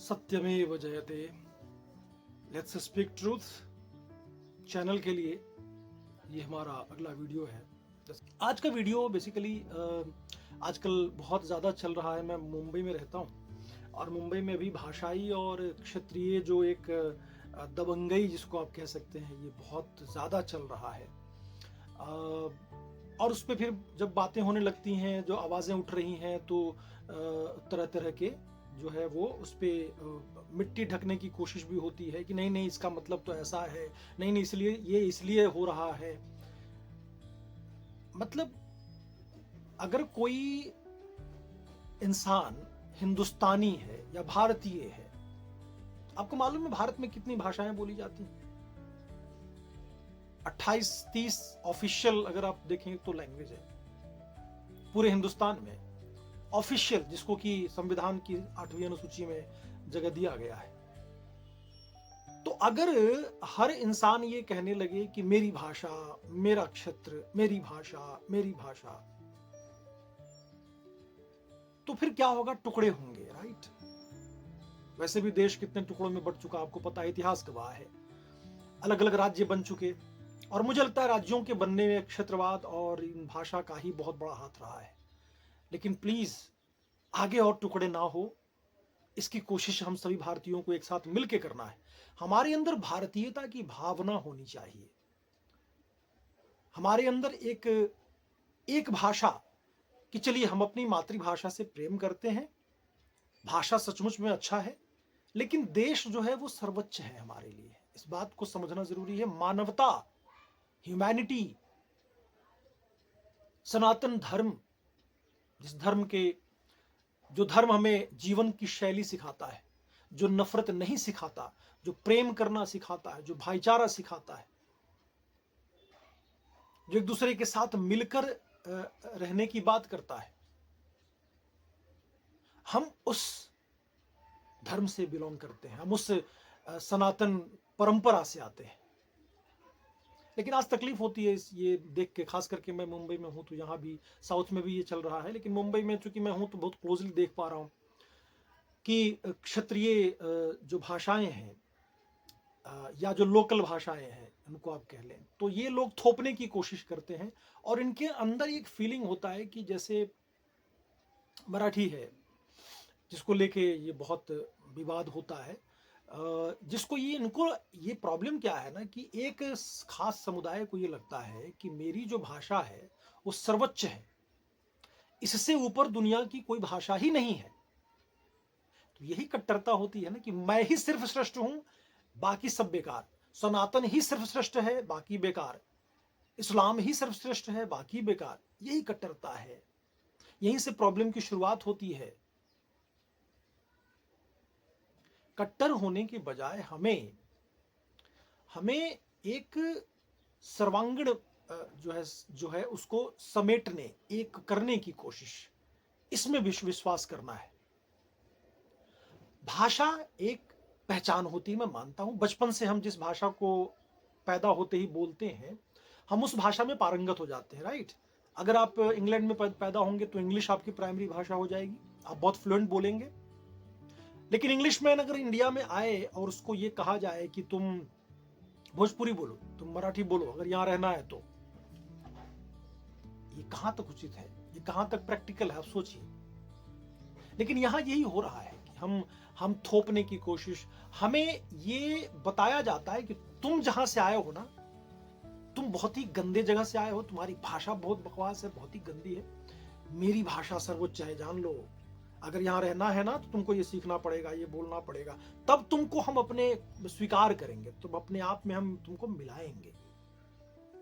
सत्यमेव जयते। Let's speak truth channel के लिए ये हमारा अगला वीडियो है। आज का वीडियो बेसिकली आजकल बहुत ज़्यादा चल रहा है। मैं मुंबई में रहता हूँ और मुंबई में भी भाषाई और क्षेत्रीय जो एक दबंगई जिसको आप कह सकते हैं, ये बहुत ज़्यादा चल रहा है। और उस पर फिर जब बातें होने लगती हैं, जो आवाज़ें उठ रही हैं, तो तरह तरह के जो है वो उस पर मिट्टी ढकने की कोशिश भी होती है कि नहीं नहीं इसका मतलब तो ऐसा है, नहीं नहीं इसलिए ये इसलिए हो रहा है। मतलब अगर कोई इंसान हिंदुस्तानी है या भारतीय है, आपको मालूम है भारत में कितनी भाषाएं बोली जाती हैं? 28-30 ऑफिशियल अगर आप देखें तो लैंग्वेज है पूरे हिंदुस्तान में। ऑफिशियल जिसको कि संविधान की 8वीं अनुसूची में जगह दिया गया है। तो अगर हर इंसान ये कहने लगे कि मेरी भाषा, मेरा क्षेत्र, मेरी भाषा, मेरी भाषा, तो फिर क्या होगा? टुकड़े होंगे, राइट? वैसे भी देश कितने टुकड़ों में बंट चुका आपको पता है, इतिहास गवाह है। अलग अलग राज्य बन चुके और मुझे लगता है राज्यों के बनने में क्षेत्रवाद और इन भाषा का ही बहुत बड़ा हाथ रहा है। लेकिन प्लीज आगे और टुकड़े ना हो, इसकी कोशिश हम सभी भारतीयों को एक साथ मिलकर करना है। हमारे अंदर भारतीयता की भावना होनी चाहिए। हमारे अंदर एक भाषा कि चलिए हम अपनी मातृभाषा से प्रेम करते हैं, भाषा सचमुच में अच्छा है, लेकिन देश जो है वो सर्वोच्च है हमारे लिए। इस बात को समझना जरूरी है। मानवता, ह्यूमैनिटी, सनातन धर्म, जो धर्म हमें जीवन की शैली सिखाता है, जो नफरत नहीं सिखाता, जो प्रेम करना सिखाता है, जो भाईचारा सिखाता है, जो एक दूसरे के साथ मिलकर रहने की बात करता है, हम उस धर्म से बिलोंग करते हैं, हम उस सनातन परंपरा से आते हैं। लेकिन आज तकलीफ होती है ये देख के, खास करके मैं मुंबई में हूं तो यहाँ भी, साउथ में भी ये चल रहा है, लेकिन मुंबई में चूंकि मैं हूं तो बहुत क्लोजली देख पा रहा हूं कि क्षेत्रीय जो भाषाएं हैं या जो लोकल भाषाएं हैं, उनको आप कह लें, तो ये लोग थोपने की कोशिश करते हैं। और इनके अंदर एक फीलिंग होता है कि जैसे मराठी है, जिसको लेके ये बहुत विवाद होता है, जिसको इनको ये प्रॉब्लम क्या है ना कि एक खास समुदाय को ये लगता है कि मेरी जो भाषा है वो सर्वोच्च है, इससे ऊपर दुनिया की कोई भाषा ही नहीं है। तो यही कट्टरता होती है ना कि मैं ही सिर्फ श्रेष्ठ हूं, बाकी सब बेकार। सनातन ही सिर्फ श्रेष्ठ है, बाकी बेकार। इस्लाम ही सिर्फ श्रेष्ठ है, बाकी बेकार। यही कट्टरता है, यहीं से प्रॉब्लम की शुरुआत होती है। कट्टर होने के बजाय हमें एक सर्वांगीण जो है उसको समेटने, एक करने की कोशिश, इसमें विश्वास करना है। भाषा एक पहचान होती है, मैं मानता हूं। बचपन से हम जिस भाषा को पैदा होते ही बोलते हैं, हम उस भाषा में पारंगत हो जाते हैं, राइट? अगर आप इंग्लैंड में पैदा होंगे तो इंग्लिश आपकी प्राइमरी भाषा हो जाएगी, आप बहुत फ्लुएंट बोलेंगे। लेकिन इंग्लिश मैन अगर इंडिया में आए और उसको ये कहा जाए कि तुम भोजपुरी बोलो, तुम मराठी बोलो अगर यहां रहना है, तो ये कहां तक उचित है, ये कहां तक प्रैक्टिकल है, आप सोचिए। लेकिन यहां यही हो रहा है कि हम थोपने की कोशिश, हमें ये बताया जाता है कि तुम जहां से आए हो ना, तुम बहुत ही गंदे जगह से आए हो, तुम्हारी भाषा बहुत बकवास है, बहुत ही गंदी है, मेरी भाषा सर्वोच्च है, जान लो। अगर यहां रहना है ना तो तुमको ये सीखना पड़ेगा, ये बोलना पड़ेगा, तब तुमको हम अपने स्वीकार करेंगे, तुम अपने आप में हम तुमको मिलाएंगे।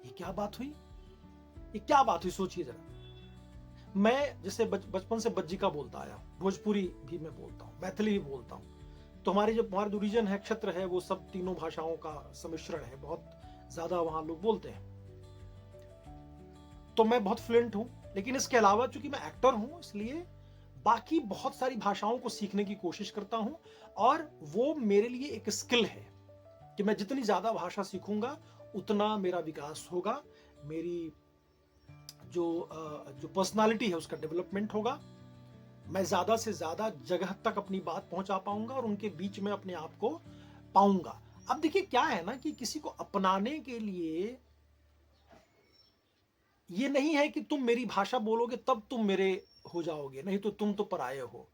ये क्या बात हुई? ये क्या बात हुई? सोचिए जरा। मैं जैसे बचपन से बज्जिका बोलता आया, भोजपुरी भी मैं बोलता हूँ, मैथिली भी बोलता हूँ। तो हमारे जो रीजन है, क्षेत्र है, वो सब तीनों भाषाओं का सम्मिश्रण है, बहुत ज्यादा वहां लोग बोलते हैं। तो मैं बहुत फ्लुएंट हूं। लेकिन इसके अलावा चूंकि मैं एक्टर हूं, इसलिए बाकी बहुत सारी भाषाओं को सीखने की कोशिश करता हूं। और वो मेरे लिए एक स्किल है कि मैं जितनी ज्यादा भाषा सीखूंगा उतना मेरा विकास होगा, मेरी जो पर्सनालिटी है उसका डेवलपमेंट होगा। मैं ज्यादा से ज्यादा जगह तक अपनी बात पहुंचा पाऊंगा और उनके बीच में अपने आप को पाऊंगा। अब देखिए क्या है ना कि किसी को अपनाने के लिए ये नहीं है कि तुम मेरी भाषा बोलोगे तब तुम मेरे हो जाओगे, नहीं तो तुम तो पराये हो।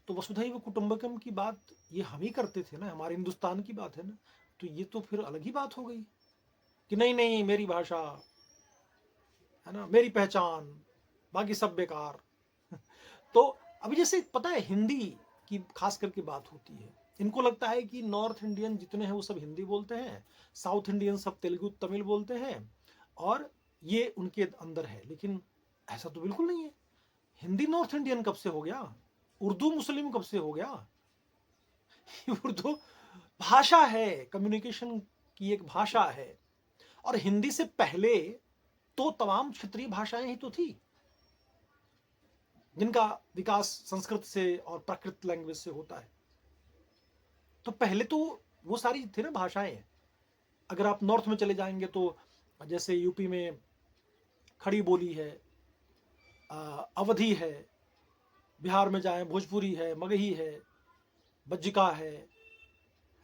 तो वसुधैव कुटुंबकम की बात ये हम ही करते थे ना, हमारे हिंदुस्तान की बात है ना, तो ये तो फिर अलग ही बात हो गई कि नहीं नहीं मेरी भाषा है ना, मेरी पहचान, बाकी सब बेकार। तो अभी जैसे पता है हिंदी की खास करके बात होती है, इनको लगता है कि नॉर्थ इंडियन जितने हैं वो सब हिंदी बोलते हैं, साउथ इंडियन सब तेलुगु तमिल बोलते हैं और ये उनके अंदर है, लेकिन ऐसा तो बिल्कुल नहीं है। हिंदी नॉर्थ इंडियन कब से हो गया? उर्दू मुस्लिम कब से हो गया? उर्दू भाषा है, कम्युनिकेशन की एक भाषा है। और हिंदी से पहले तो तमाम क्षेत्रीय भाषाएं ही तो थी जिनका विकास संस्कृत से और प्राकृत लैंग्वेज से होता है। तो पहले तो वो सारी थी ना भाषाएं। अगर आप नॉर्थ में चले जाएंगे तो जैसे यूपी में खड़ी बोली है, अवधी है, बिहार में जाएं भोजपुरी है, मगही है, बज्जिका है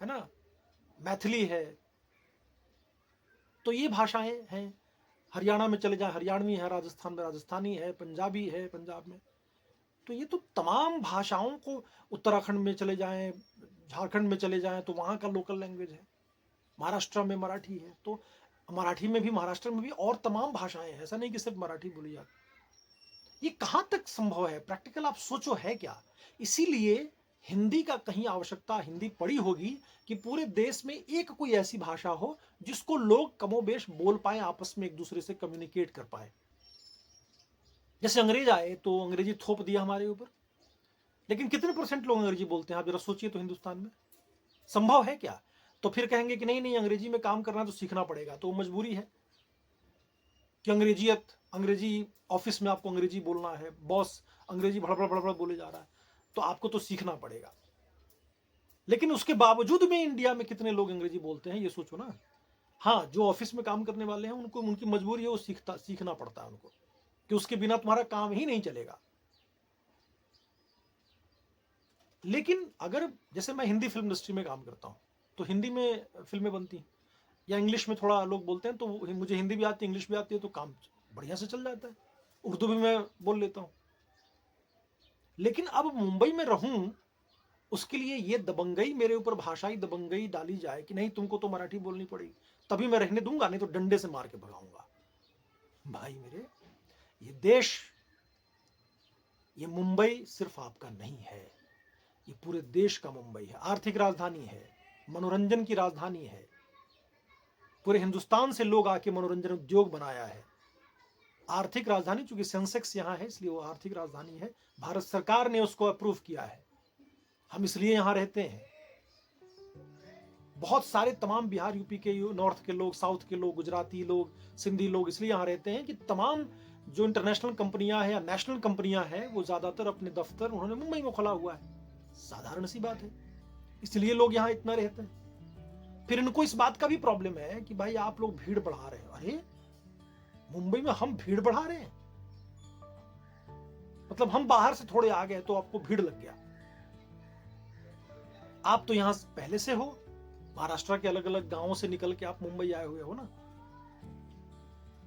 ना, मैथिली है। तो ये भाषाएं हैं। हरियाणा में चले जाएं हरियाणवी है, राजस्थान में राजस्थानी है, पंजाबी है पंजाब में। तो ये तो तमाम भाषाओं को, उत्तराखंड में चले जाएं, झारखंड में चले जाएं तो वहाँ का लोकल लैंग्वेज है, महाराष्ट्र में मराठी है, तो मराठी में भी, महाराष्ट्र में भी और तमाम भाषाएं हैं, ऐसा नहीं कि सिर्फ मराठी बोली जाती। ये कहाँ तक संभव है प्रैक्टिकल, आप सोचो है क्या? इसीलिए हिंदी का कहीं आवश्यकता हिंदी पड़ी होगी कि पूरे देश में एक कोई ऐसी भाषा हो जिसको लोग कमोबेश बोल पाए, आपस में एक दूसरे से कम्युनिकेट कर पाए। जैसे अंग्रेज आए तो अंग्रेजी थोप दिया हमारे ऊपर, लेकिन कितने परसेंट लोग अंग्रेजी बोलते हैं आप जरा सोचिए तो हिंदुस्तान में? संभव है क्या? तो फिर कहेंगे कि नहीं नहीं अंग्रेजी में काम करना तो सीखना पड़ेगा, तो मजबूरी है कि अंग्रेजी ऑफिस में आपको अंग्रेजी बोलना है, बॉस अंग्रेजी भड़बड़ भड़बड़ बोले जा रहा है, तो आपको तो सीखना पड़ेगा। लेकिन उसके बावजूद में इंडिया में कितने लोग अंग्रेजी बोलते हैं ये सोचो ना। हाँ, जो ऑफिस में काम करने वाले हैं उनको, उनकी मजबूरी है, वो सीखना पड़ता है उनको, कि उसके बिना तुम्हारा काम ही नहीं चलेगा। लेकिन अगर जैसे मैं हिंदी फिल्म इंडस्ट्री में काम करता हूँ तो हिंदी में फिल्में बनती हैं, या इंग्लिश में थोड़ा लोग बोलते हैं तो मुझे हिंदी भी आती है इंग्लिश भी आती है, तो काम बढ़िया से चल जाता है। उर्दू भी मैं बोल लेता हूँ। लेकिन अब मुंबई में रहूं, उसके लिए ये दबंगई मेरे ऊपर, भाषाई दबंगई डाली जाए कि नहीं तुमको तो मराठी बोलनी पड़ेगी, तभी मैं रहने दूंगा, नहीं तो डंडे से मार के भगाऊंगा। भाई मेरे, ये देश, ये मुंबई सिर्फ आपका नहीं है, ये पूरे देश का मुंबई है। आर्थिक राजधानी है, मनोरंजन की राजधानी है, पूरे हिंदुस्तान से लोग आके मनोरंजन उद्योग बनाया है। आर्थिक राजधानी, चूंकि सेंसेक्स यहाँ है इसलिए वो आर्थिक राजधानी है, भारत सरकार ने उसको अप्रूव किया है, हम इसलिए यहाँ रहते हैं। बहुत सारे तमाम बिहार यूपी के, नॉर्थ के लोग, साउथ के लोग, गुजराती लोग, सिंधी लोग इसलिए यहाँ रहते हैं कि तमाम जो इंटरनेशनल कंपनियां हैं या नेशनल कंपनियां हैं वो ज्यादातर अपने दफ्तर उन्होंने मुंबई में खोला हुआ है। साधारण सी बात है, इसलिए लोग यहाँ इतना रहते हैं। फिर इनको इस बात का भी प्रॉब्लम है कि भाई आप लोग भीड़ बढ़ा रहे हो। अरे मुंबई में हम भीड़ बढ़ा रहे हैं? मतलब हम बाहर से थोड़े आ गए तो आपको भीड़ लग गया? आप तो यहां पहले से हो, महाराष्ट्र के अलग अलग गांवों से निकल के आप मुंबई आए हुए हो ना,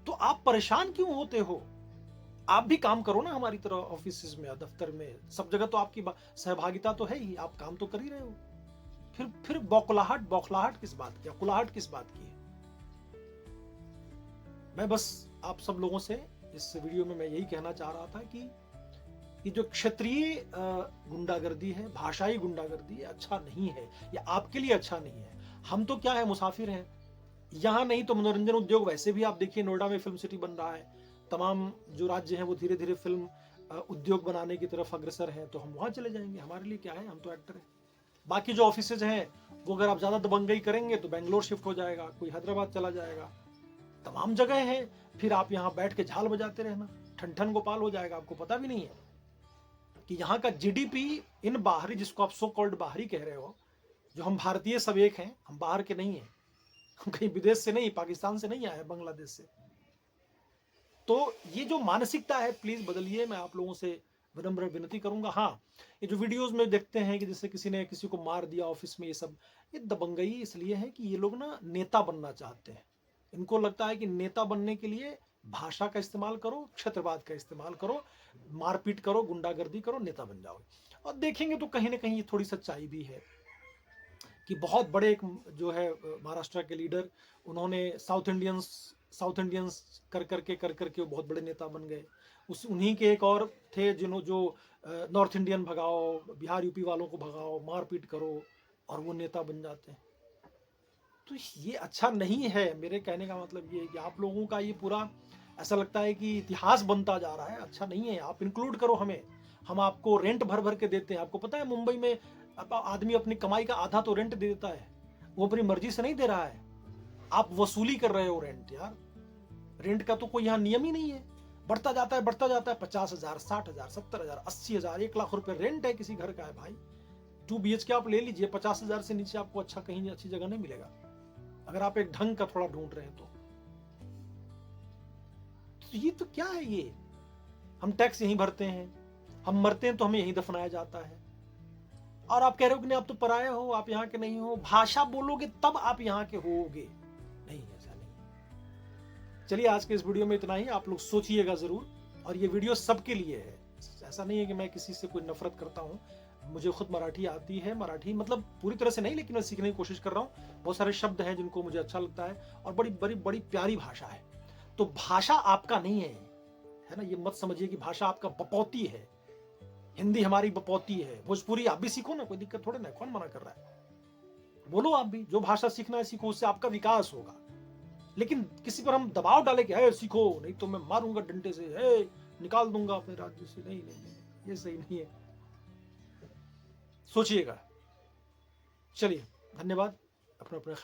तो आप परेशान क्यों होते हो? आप भी काम करो ना हमारी तरह, ऑफिस में, दफ्तर में, सब जगह तो आपकी सहभागिता तो है ही, आप काम तो कर ही रहे हो। फिर बौखलाहट, बौखलाहट किस बात की, कुलाहट किस बात की है? मैं बस आप सब लोगों से इस वीडियो में मैं यही कहना चाह रहा था कि ये जो क्षेत्रीय गुंडागर्दी है, भाषाई गुंडागर्दी है, अच्छा नहीं है, ये आपके लिए अच्छा नहीं है। हम तो क्या है, मुसाफिर हैं यहाँ, नहीं तो मनोरंजन उद्योग वैसे भी आप देखिए नोएडा में फिल्म सिटी बन रहा है, तमाम जो राज्य हैं वो धीरे धीरे फिल्म उद्योग बनाने की तरफ अग्रसर हैं, तो हम वहां चले जाएंगे, हमारे लिए क्या है, हम तो एक्टर हैं। बाकी जो ऑफिसेज हैं वो अगर आप ज्यादा दबंगई करेंगे तो बेंगलोर शिफ्ट हो जाएगा, कोई हैदराबाद चला जाएगा, तमाम जगह है। फिर आप यहाँ बैठ के झाल बजाते रहना, ठन ठन गोपाल हो जाएगा, आपको पता भी नहीं है कि यहाँ का जीडीपी इन बाहरी, जिसको आप सो कॉल्ड बाहरी कह रहे हो, जो हम भारतीय सब एक हैं, हम बाहर के नहीं हैं, हम कहीं विदेश से नहीं, पाकिस्तान से नहीं आए, बांग्लादेश से। तो ये जो मानसिकता है प्लीज बदलिए, मैं आप लोगों से विनम्र विनती करूंगा। हाँ, ये जो वीडियोस में देखते हैं कि जैसे किसी ने किसी को मार दिया ऑफिस में, ये दबंगई इसलिए है कि ये लोग ना नेता बनना चाहते हैं। इनको लगता है कि नेता बनने के लिए भाषा का इस्तेमाल करो, क्षेत्रवाद का इस्तेमाल करो, मारपीट करो, गुंडागर्दी करो, नेता बन जाओगे। और देखेंगे तो कहीं ना कहीं ये थोड़ी सच्चाई भी है कि बहुत बड़े एक जो है महाराष्ट्र के लीडर, उन्होंने साउथ इंडियंस कर करके वो बहुत बड़े नेता बन गए। उन्हीं के एक और थे जिन्हों जो नॉर्थ इंडियन भगाओ, बिहार यूपी वालों को भगाओ, मारपीट करो और वो नेता बन जाते हैं। तो ये अच्छा नहीं है। मेरे कहने का मतलब ये है कि आप लोगों का ये पूरा ऐसा लगता है कि इतिहास बनता जा रहा है, अच्छा नहीं है। आप इंक्लूड करो हमें, हम आपको रेंट भर भर के देते हैं। आपको पता है मुंबई में आदमी अपनी कमाई का आधा तो रेंट दे देता है, वो अपनी मर्जी से नहीं दे रहा है, आप वसूली कर रहे हो रेंट। यार रेंट का तो कोई यहाँ नियम ही नहीं है, बढ़ता जाता है बढ़ता जाता है। 50,000, 60,000, 70,000, 80,000, 1 लाख रुपए रेंट है किसी घर का है भाई। 2 BHK आप ले लीजिए, 50,000 से नीचे आपको अच्छा कहीं अच्छी जगह नहीं मिलेगा, अगर आप एक ढंग का थोड़ा ढूंढ रहे हैं तो ये तो क्या है ये। हम टैक्स यहीं भरते हैं, हम मरते हैं तो हमें यहीं दफनाया जाता है, और आप कह रहे हो कि नहीं आप तो पराये हो, आप यहाँ के नहीं हो। भाषा बोलोगे तब आप यहाँ के होगे, नहीं ऐसा नहीं। चलिए आज के इस वीडियो में इतना ही। आप लोग सोचिएगा जरूर, और ये वीडियो सबके लिए है। ऐसा नहीं है कि मैं किसी से कोई नफरत करता हूँ, मुझे खुद मराठी आती है, मराठी मतलब पूरी तरह से नहीं, लेकिन मैं सीखने की कोशिश कर रहा हूँ। बहुत सारे शब्द हैं जिनको मुझे अच्छा लगता है, और बड़ी बड़ी बड़ी प्यारी भाषा है। तो भाषा आपका नहीं है ना, ये मत समझिए कि भाषा आपका बपौती है। हिंदी हमारी बपौती है, भोजपुरी आप भी सीखो ना, कोई दिक्कत थोड़े ना, कौन मना कर रहा है। बोलो आप भी, जो भाषा सीखना है सीखो, उससे आपका विकास होगा। लेकिन किसी पर हम दबाव डाले कि है सीखो, नहीं तो मैं मारूंगा डंडे से, है निकाल दूंगा अपने राज्य से, नहीं नहीं, नहीं ये सही नहीं है। सोचिएगा। चलिए, धन्यवाद, अपना अपना ख्याल